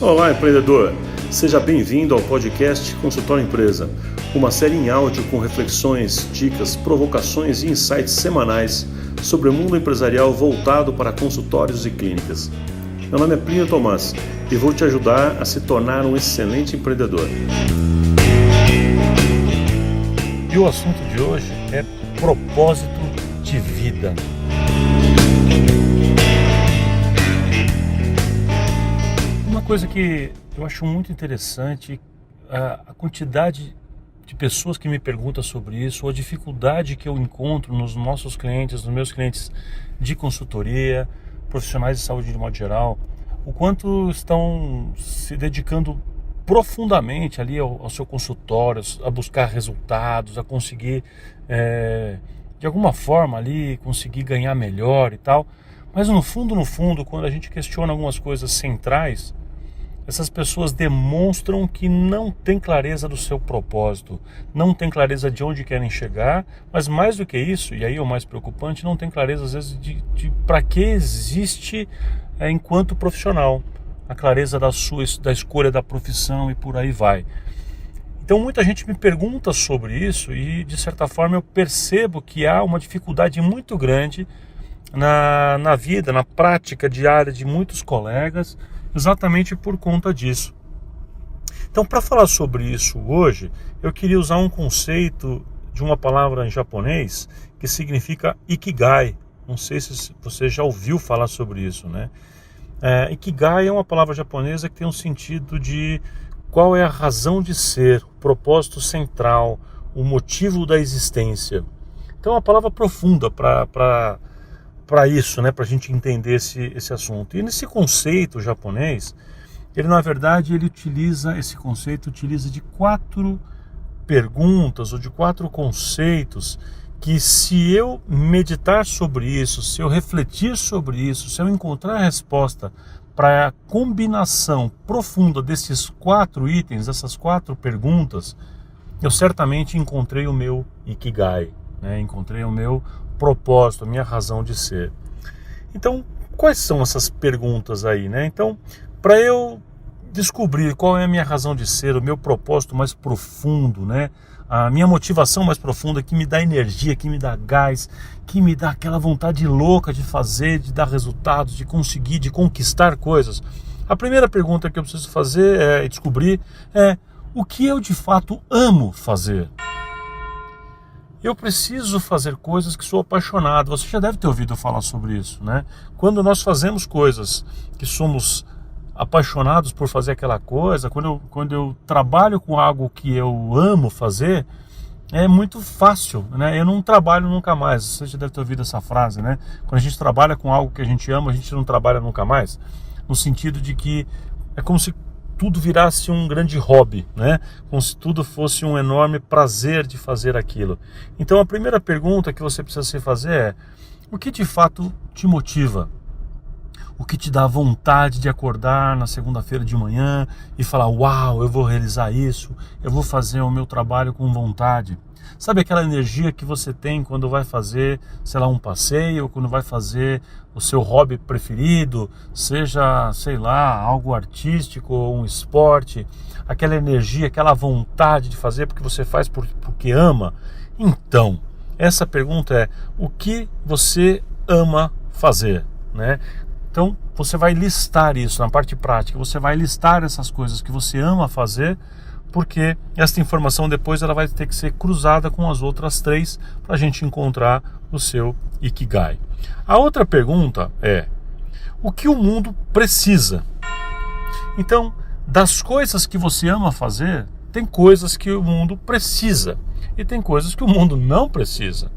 Olá, empreendedor! Seja bem-vindo ao podcast Consultório Empresa, uma série em áudio com reflexões, dicas, provocações e insights semanais sobre o mundo empresarial voltado para consultórios e clínicas. Meu nome é Plínio Tomás e vou te ajudar a se tornar um excelente empreendedor. E o assunto de hoje é propósito de vida. Uma coisa que eu acho muito interessante, a quantidade de pessoas que me perguntam sobre isso, ou a dificuldade que eu encontro nos nossos clientes, nos meus clientes de consultoria, profissionais de saúde de modo geral, o quanto estão se dedicando profundamente ali ao seu consultório, a buscar resultados, a conseguir, de alguma forma ali, conseguir ganhar melhor e tal. Mas no fundo, quando a gente questiona algumas coisas centrais, essas pessoas demonstram que não tem clareza do seu propósito, não tem clareza de onde querem chegar, mas mais do que isso, e aí é o mais preocupante, não tem clareza às vezes de para que existe enquanto profissional, a clareza da escolha da profissão e por aí vai. Então muita gente me pergunta sobre isso e de certa forma eu percebo que há uma dificuldade muito grande na vida, na prática diária de muitos colegas, exatamente por conta disso. Então, para falar sobre isso hoje, eu queria usar um conceito de uma palavra em japonês que significa Ikigai. Não sei se você já ouviu falar sobre isso, né? Ikigai é uma palavra japonesa que tem um sentido de qual é a razão de ser, o propósito central, o motivo da existência. Então é uma palavra profunda para isso, né, para a gente entender esse assunto. E nesse conceito japonês, ele na verdade esse conceito utiliza de 4 perguntas ou de 4 conceitos que, se eu meditar sobre isso, se eu refletir sobre isso, se eu encontrar a resposta para a combinação profunda desses 4 itens, dessas 4 perguntas, eu certamente encontrei o meu Ikigai, né? Encontrei o meu propósito, a minha razão de ser. Então, quais são essas perguntas aí, né? Então, para eu descobrir qual é a minha razão de ser, o meu propósito mais profundo, né? A minha motivação mais profunda, que me dá energia, que me dá gás, que me dá aquela vontade louca de fazer, de dar resultados, de conseguir, de conquistar coisas. A primeira pergunta que eu preciso fazer descobrir o que eu de fato amo fazer. Eu preciso fazer coisas que sou apaixonado. Você já deve ter ouvido falar sobre isso, né? Quando nós fazemos coisas que somos apaixonados por fazer aquela coisa, quando eu trabalho com algo que eu amo fazer, é muito fácil, né? Eu não trabalho nunca mais. Você já deve ter ouvido essa frase, né? Quando a gente trabalha com algo que a gente ama, a gente não trabalha nunca mais. No sentido de que é como se tudo virasse um grande hobby, né? Como se tudo fosse um enorme prazer de fazer aquilo. Então a primeira pergunta que você precisa se fazer é: o que de fato te motiva? O que te dá vontade de acordar na segunda-feira de manhã e falar: uau, eu vou realizar isso, eu vou fazer o meu trabalho com vontade? Sabe aquela energia que você tem quando vai fazer, sei lá, um passeio, quando vai fazer o seu hobby preferido, seja, sei lá, algo artístico ou um esporte, aquela energia, aquela vontade de fazer porque você faz porque ama? Então, essa pergunta é: o que você ama fazer, né? Então, você vai listar isso na parte prática, você vai listar essas coisas que você ama fazer, porque essa informação depois ela vai ter que ser cruzada com as outras 3 para a gente encontrar o seu Ikigai. A outra pergunta é: o que o mundo precisa? Então, das coisas que você ama fazer, tem coisas que o mundo precisa e tem coisas que o mundo não precisa.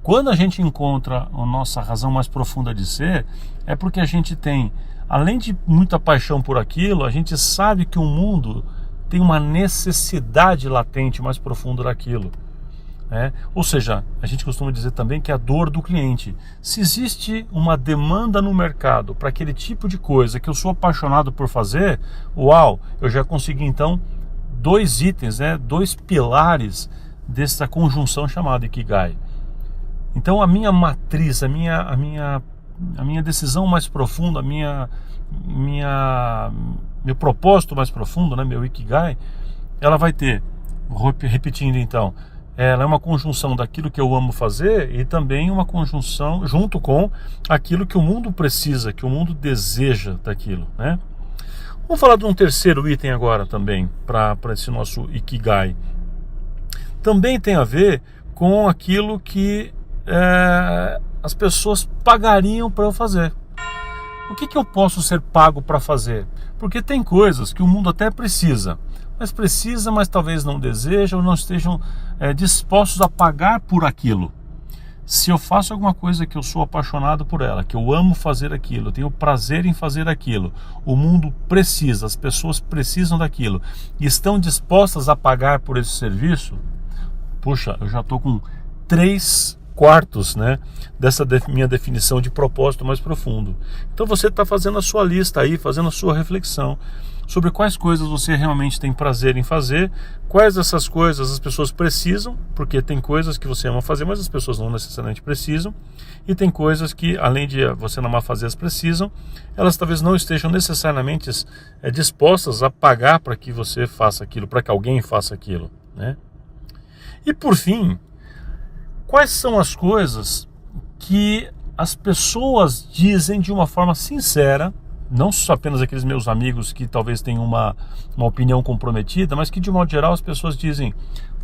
Quando a gente encontra a nossa razão mais profunda de ser, é porque a gente tem, além de muita paixão por aquilo, a gente sabe que o mundo tem uma necessidade latente mais profunda daquilo, né? Ou seja, a gente costuma dizer também que é a dor do cliente. Se existe uma demanda no mercado para aquele tipo de coisa que eu sou apaixonado por fazer, uau, eu já consegui então 2 itens, né? 2 pilares dessa conjunção chamada Ikigai. Então a minha matriz, a minha decisão mais profunda, minha meu propósito mais profundo, né, meu Ikigai, ela vai ter, repetindo então, ela é uma conjunção daquilo que eu amo fazer e também uma conjunção junto com aquilo que o mundo precisa, que o mundo deseja daquilo, né? Vamos falar de um terceiro item agora também, para esse nosso Ikigai. Também tem a ver com aquilo que as pessoas pagariam para eu fazer. O que eu posso ser pago para fazer? Porque tem coisas que o mundo até precisa, mas talvez não deseja ou não estejam dispostos a pagar por aquilo. Se eu faço alguma coisa que eu sou apaixonado por ela, que eu amo fazer aquilo, eu tenho prazer em fazer aquilo, o mundo precisa, as pessoas precisam daquilo e estão dispostas a pagar por esse serviço, puxa, eu já estou com 3/4, né, dessa minha definição de propósito mais profundo. Então você está fazendo a sua lista aí, fazendo a sua reflexão sobre quais coisas você realmente tem prazer em fazer, quais dessas coisas as pessoas precisam, porque tem coisas que você ama fazer, mas as pessoas não necessariamente precisam, e tem coisas que, além de você não amar fazer, elas precisam, elas talvez não estejam necessariamente dispostas a pagar para que você faça aquilo, para que alguém faça aquilo, né? E por fim, quais são as coisas que as pessoas dizem de uma forma sincera, não só apenas aqueles meus amigos que talvez tenham uma opinião comprometida, mas que de modo geral as pessoas dizem: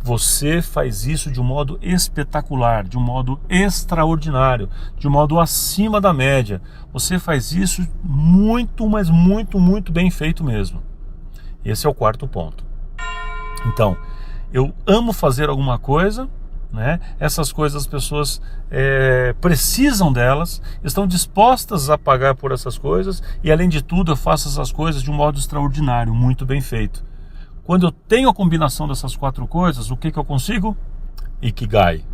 você faz isso de um modo espetacular, de um modo extraordinário, de um modo acima da média, você faz isso muito, mas muito, muito bem feito mesmo. Esse é o quarto ponto. Então, eu amo fazer alguma coisa, né? Essas coisas as pessoas precisam delas, estão dispostas a pagar por essas coisas e, além de tudo, eu faço essas coisas de um modo extraordinário, muito bem feito. Quando eu tenho a combinação dessas 4 coisas, o que eu consigo? Ikigai.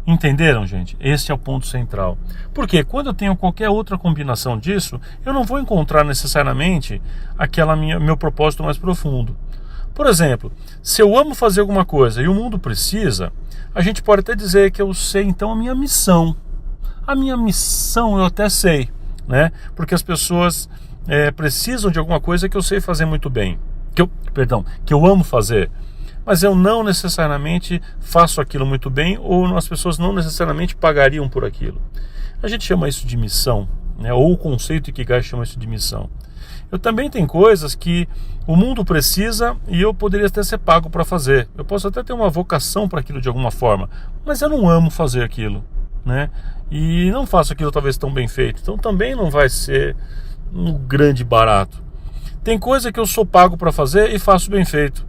Entenderam, gente? Esse é o ponto central. Porque quando eu tenho qualquer outra combinação disso, eu não vou encontrar necessariamente meu propósito mais profundo. Por exemplo, se eu amo fazer alguma coisa e o mundo precisa, a gente pode até dizer que eu sei então a minha missão. A minha missão eu até sei, né? Porque as pessoas precisam de alguma coisa que eu sei fazer muito bem, que eu amo fazer, mas eu não necessariamente faço aquilo muito bem, ou as pessoas não necessariamente pagariam por aquilo. A gente chama isso de missão, né? Ou o conceito Ikigai chama isso de missão. Eu também tenho coisas que o mundo precisa e eu poderia até ser pago para fazer. Eu posso até ter uma vocação para aquilo de alguma forma, mas eu não amo fazer aquilo, né? E não faço aquilo talvez tão bem feito. Então também não vai ser um grande barato. Tem coisa que eu sou pago para fazer e faço bem feito,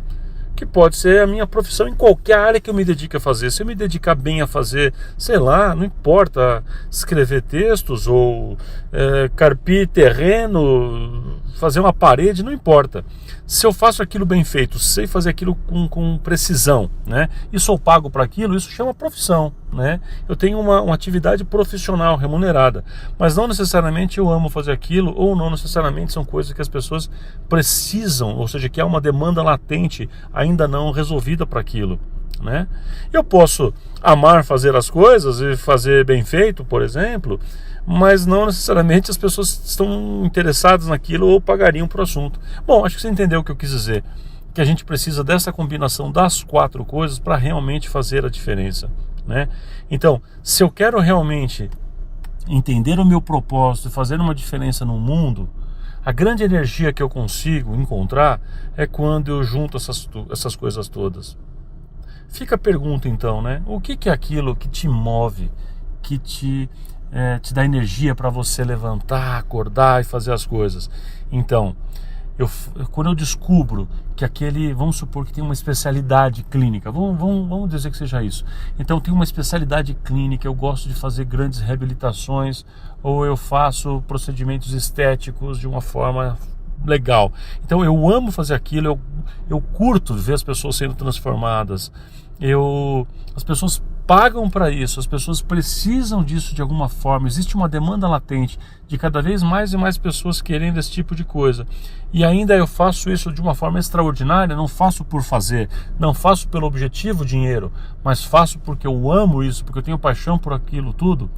que pode ser a minha profissão em qualquer área que eu me dedique a fazer. Se eu me dedicar bem a fazer, sei lá, não importa, escrever textos ou carpir terreno, fazer uma parede, não importa. Se eu faço aquilo bem feito, sei fazer aquilo com precisão, né? E sou pago para aquilo, isso chama profissão, né? Eu tenho uma atividade profissional remunerada, mas não necessariamente eu amo fazer aquilo, ou não necessariamente são coisas que as pessoas precisam, ou seja, que há uma demanda latente ainda não resolvida para aquilo, né? Eu posso amar fazer as coisas e fazer bem feito, por exemplo, mas não necessariamente as pessoas estão interessadas naquilo ou pagariam por assunto. Bom, acho que você entendeu o que eu quis dizer, que a gente precisa dessa combinação das 4 coisas para realmente fazer a diferença, né? Então, se eu quero realmente entender o meu propósito e fazer uma diferença no mundo, a grande energia que eu consigo encontrar é quando eu junto essas coisas todas. Fica a pergunta então, né? O que é aquilo que te move, que te dá energia para você levantar, acordar e fazer as coisas? Então, quando eu descubro que vamos supor que tem uma especialidade clínica, vamos dizer que seja isso. Então, tem uma especialidade clínica, eu gosto de fazer grandes reabilitações, ou eu faço procedimentos estéticos de uma forma legal. Então, eu amo fazer aquilo, eu curto ver as pessoas sendo transformadas, as pessoas pagam para isso, as pessoas precisam disso de alguma forma, existe uma demanda latente de cada vez mais e mais pessoas querendo esse tipo de coisa, e ainda eu faço isso de uma forma extraordinária, não faço por fazer, não faço pelo objetivo dinheiro, mas faço porque eu amo isso, porque eu tenho paixão por aquilo tudo.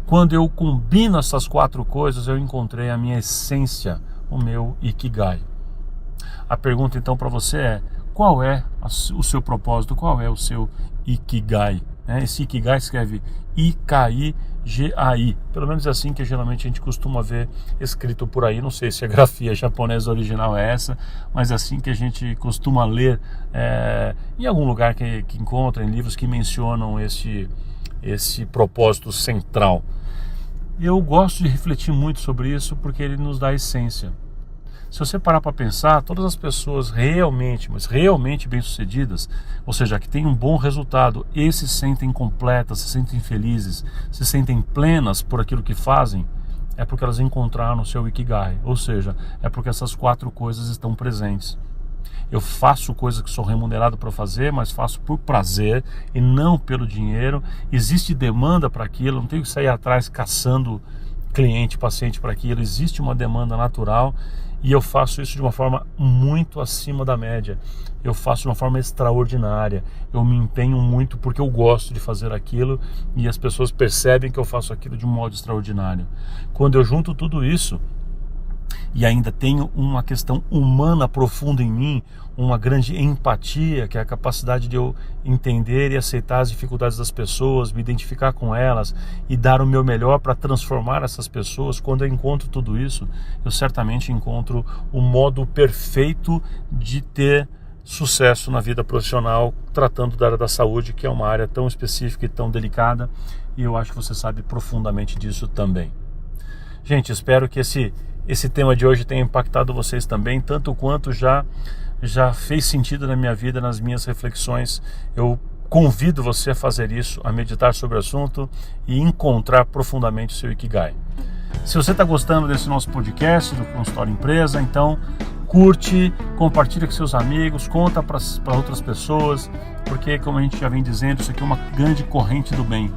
Quando eu combino essas 4 coisas, eu encontrei a minha essência, o meu Ikigai. A pergunta então para você é: qual é o seu propósito? Qual é o seu Ikigai? Esse Ikigai escreve I-K-I-G-A-I. Pelo menos é assim que geralmente a gente costuma ver escrito por aí. Não sei se a grafia japonesa original é essa, mas é assim que a gente costuma ler em algum lugar que encontra, em livros que mencionam esse propósito central. Eu gosto de refletir muito sobre isso porque ele nos dá a essência. Se você parar para pensar, todas as pessoas realmente bem-sucedidas, ou seja, que têm um bom resultado e se sentem completas, se sentem felizes, se sentem plenas por aquilo que fazem, é porque elas encontraram o seu Ikigai, ou seja, é porque essas 4 coisas estão presentes. Eu faço coisas que sou remunerado para fazer, mas faço por prazer e não pelo dinheiro. Existe demanda para aquilo, não tenho que sair atrás caçando cliente, paciente para aquilo. Existe uma demanda natural e eu faço isso de uma forma muito acima da média. Eu faço de uma forma extraordinária. Eu me empenho muito porque eu gosto de fazer aquilo e as pessoas percebem que eu faço aquilo de um modo extraordinário. Quando eu junto tudo isso e ainda tenho uma questão humana profunda em mim, uma grande empatia, que é a capacidade de eu entender e aceitar as dificuldades das pessoas, me identificar com elas e dar o meu melhor para transformar essas pessoas. Quando eu encontro tudo isso, eu certamente encontro o modo perfeito de ter sucesso na vida profissional, tratando da área da saúde, que é uma área tão específica e tão delicada, e eu acho que você sabe profundamente disso também. Gente, espero que esse tema de hoje tenha impactado vocês também, tanto quanto já fez sentido na minha vida, nas minhas reflexões. Eu convido você a fazer isso, a meditar sobre o assunto e encontrar profundamente o seu Ikigai. Se você está gostando desse nosso podcast do Consultório Empresa, então curte, compartilha com seus amigos, conta para outras pessoas, porque, como a gente já vem dizendo, isso aqui é uma grande corrente do bem.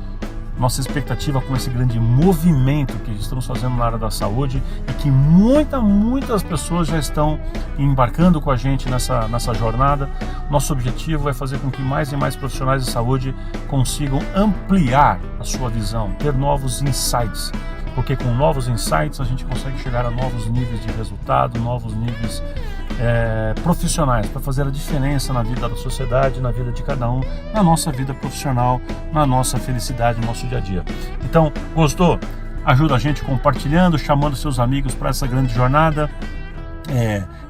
Nossa expectativa com esse grande movimento que estamos fazendo na área da saúde e que muitas pessoas já estão embarcando com a gente nessa jornada. Nosso objetivo é fazer com que mais e mais profissionais de saúde consigam ampliar a sua visão, ter novos insights, porque com novos insights a gente consegue chegar a novos níveis de resultado, novos níveis profissionais, para fazer a diferença na vida da sociedade, na vida de cada um, na nossa vida profissional, na nossa felicidade, no nosso dia a dia. Então, gostou? Ajuda a gente compartilhando, chamando seus amigos para essa grande jornada.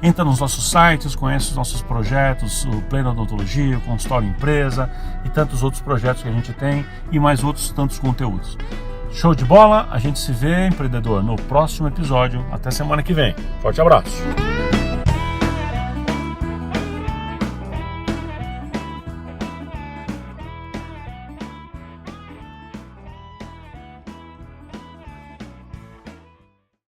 Entra nos nossos sites, conhece os nossos projetos, o Pleno Odontologia, o Consultório Empresa e tantos outros projetos que a gente tem e mais outros tantos conteúdos. Show de bola? A gente se vê, empreendedor, no próximo episódio. Até semana que vem. Forte abraço!